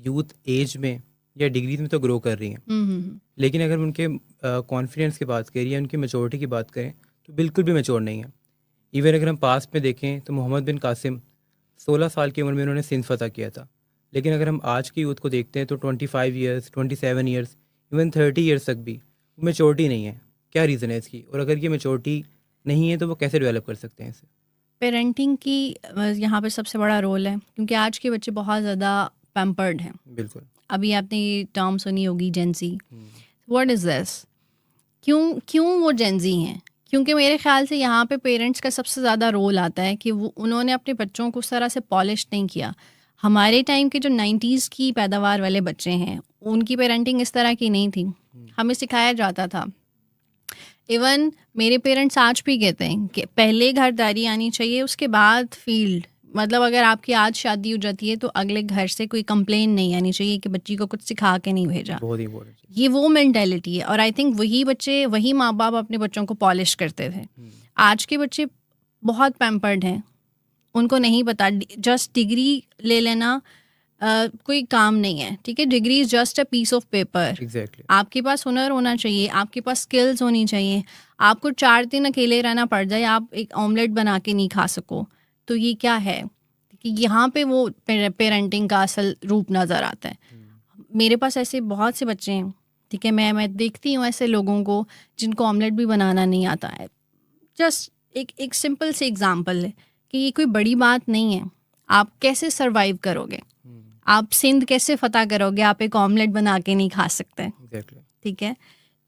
Youth as में या degrees में तो ग्रो कर रही हैं, लेकिन अगर उनके कॉन्फिडेंस की बात करें या उनकी मेचोरिटी की बात करें तो बिल्कुल भी मेचोर नहीं है। इवन अगर हम पास में देखें तो मोहम्मद बिन कासिम 16 साल की उम्र में उन्होंने सिंध फतह किया था, लेकिन अगर हम आज की यूथ को देखते हैं तो 25 ईयर्स, 27 ईयर्स, इवन 30 ईयर्स तक भी मेचोरिटी नहीं है। क्या रीज़न है इसकी, और अगर ये मेचोरिटी नहीं है तो वो कैसे डेवलप कर सकते हैं इसे? पेरेंटिंग की यहाँ पे सबसे बड़ा रोल है, क्योंकि आज के बच्चे बहुत ज़्यादा पैम्पर्ड हैं। बिल्कुल। अभी आपने ये टर्म सुनी होगी जेंजी। What is this? क्यों वो जेंजी हैं? क्योंकि मेरे ख्याल से यहाँ पे पेरेंट्स का सबसे ज़्यादा रोल आता है कि वो उन्होंने अपने बच्चों को उस तरह से पॉलिश नहीं किया। हमारे टाइम के जो 90s की पैदावार वाले बच्चे हैं उनकी पेरेंटिंग इस तरह की नहीं थी। हमें सिखाया जाता था, इवन मेरे पेरेंट्स आज भी कहते हैं कि पहले घरदारी आनी चाहिए, उसके बाद फील्ड। मतलब अगर आपकी आज शादी हो जाती है तो अगले घर से कोई कंप्लेन नहीं आनी चाहिए कि बच्ची को कुछ सिखा के नहीं भेजा। बहुत ही इम्पोर्टेंट। ये वो मेंटालिटी है, और आई थिंक वही माँ बाप अपने बच्चों को पॉलिश करते थे। आज के बच्चे बहुत पैम्पर्ड हैं, उनको नहीं पता। जस्ट डिग्री ले लेना कोई काम नहीं है, ठीक है। Degree is just a piece of paper. Exactly. आपके पास हुनर होना चाहिए, आपके पास स्किल्स होनी चाहिए। आपको 4 दिन अकेले रहना पड़ जाए, आप एक ऑमलेट बना के नहीं खा सको, तो ये क्या है कि यहाँ पे वो पेरेंटिंग का असल रूप नज़र आता है। मेरे पास ऐसे बहुत से बच्चे हैं, ठीक है। मैं देखती हूँ ऐसे लोगों को जिनको ऑमलेट भी बनाना नहीं आता है। जस्ट एक सिंपल से एग्जांपल है कि ये कोई बड़ी बात नहीं है। आप कैसे सरवाइव करोगे? आप सिंध कैसे फतह करोगे? आप एक ऑमलेट बना के नहीं खा सकते, ठीक है।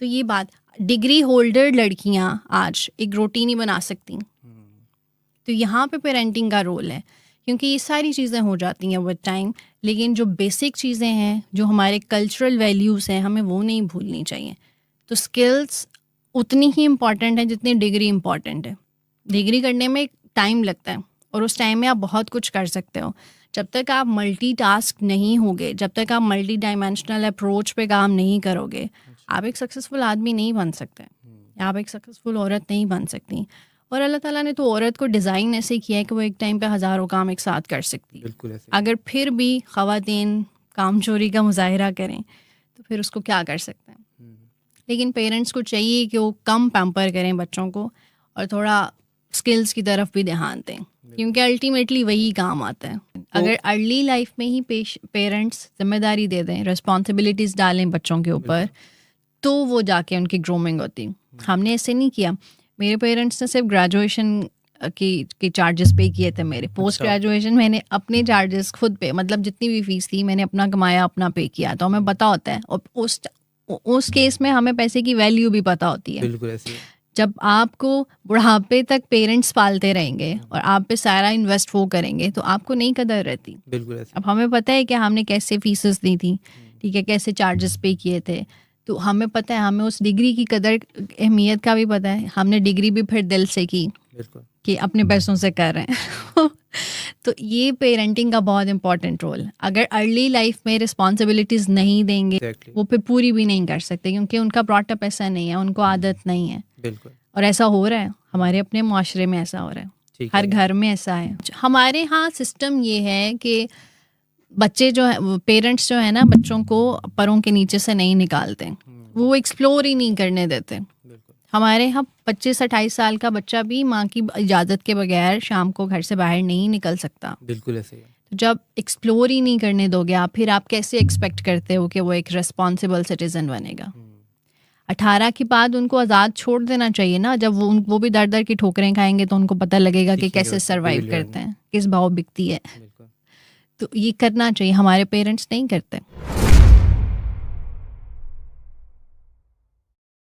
तो ये बात, डिग्री होल्डर लड़कियां आज एक रोटी नहीं बना सकती। तो यहाँ पे पेरेंटिंग का रोल है, क्योंकि ये सारी चीज़ें हो जाती हैं विद टाइम, लेकिन जो बेसिक चीज़ें हैं, जो हमारे कल्चरल वैल्यूज़ हैं, हमें वो नहीं भूलनी चाहिए। तो स्किल्स उतनी ही इम्पॉर्टेंट है जितनी डिग्री इम्पॉर्टेंट है। डिग्री करने में टाइम लगता है, और उस टाइम में आप बहुत कुछ कर सकते हो। जब तक आप मल्टीटास्क नहीं होगे, जब तक आप मल्टी डायमेंशनल अप्रोच पे काम नहीं करोगे, आप एक सक्सेसफुल आदमी नहीं बन सकते, आप एक सक्सेसफुल औरत नहीं बन सकती। और अल्लाह ताला ने तो औरत को डिज़ाइन ऐसे किया है कि वो एक टाइम पे हज़ारों काम एक साथ कर सकती है। बिल्कुल ऐसे। अगर फिर भी ख़वातीन काम चोरी का मुजाहिरा करें तो फिर उसको क्या कर सकते हैं। लेकिन पेरेंट्स को चाहिए कि वो कम पैम्पर करें बच्चों को, और थोड़ा स्किल्स की तरफ भी ध्यान दें, क्योंकि अल्टीमेटली वही काम आता है। अगर अर्ली लाइफ में ही पेरेंट्स जिम्मेदारी दे दें, रिस्पॉन्सिबिलिटीज़ डालें बच्चों के ऊपर, तो वो जाके उनकी ग्रूमिंग होती। हमने ऐसे नहीं किया। मेरे पेरेंट्स ने सिर्फ ग्रेजुएशन की चार्जेस पे किए थे। मेरे पोस्ट ग्रेजुएशन मैंने अपने चार्जेस खुद पे, मतलब जितनी भी फीस थी मैंने अपना कमाया, अपना पे किया। तो हमें पता होता है, और उस केस में हमें पैसे की वैल्यू भी पता होती है। बिल्कुल ऐसे। जब आपको बुढ़ापे तक पेरेंट्स पालते रहेंगे और आप पे सारा इन्वेस्ट वो करेंगे, तो आपको नहीं कदर रहती। बिल्कुल ऐसे। अब हमें पता है कि हमने कैसे फीसेस दी थी, ठीक है, कैसे चार्जेस पे किए थे। तो हमें पता है, हमें उस डिग्री की कदर अहमियत का भी पता है। हमने डिग्री भी फिर दिल से की, कि अपने पैसों से कर रहे हैं। तो ये पेरेंटिंग का बहुत इंपॉर्टेंट रोल। अगर अर्ली लाइफ में रिस्पॉन्सिबिलिटीज़ नहीं देंगे, वो फिर पूरी भी नहीं कर सकते, क्योंकि उनका ब्रॉटअप ऐसा नहीं है, उनको आदत नहीं है। बिल्कुल। और ऐसा हो रहा है, हमारे अपने माशरे में ऐसा हो रहा है, हर घर में ऐसा है। हमारे यहाँ सिस्टम ये है कि बच्चे जो है, पेरेंट्स जो है ना, बच्चों को परों के नीचे से नहीं निकालते, वो एक्सप्लोर ही नहीं करने देते। हमारे यहाँ 25-28 साल का बच्चा भी माँ की इजाज़त के बगैर शाम को घर से बाहर नहीं निकल सकता। बिल्कुल ऐसे। तो जब एक्सप्लोर ही नहीं करने दोगे आप, फिर आप कैसे एक्सपेक्ट करते हो कि वो एक रिस्पॉन्सिबल सिटीज़न बनेगा? 18 के बाद उनको आज़ाद छोड़ देना चाहिए ना। जब वो भी दर दर की ठोकरें खाएंगे तो उनको पता लगेगा कि कैसे सरवाइव करते हैं, किस भाव बिकती है। तो ये करना चाहिए, हमारे पेरेंट्स नहीं करते।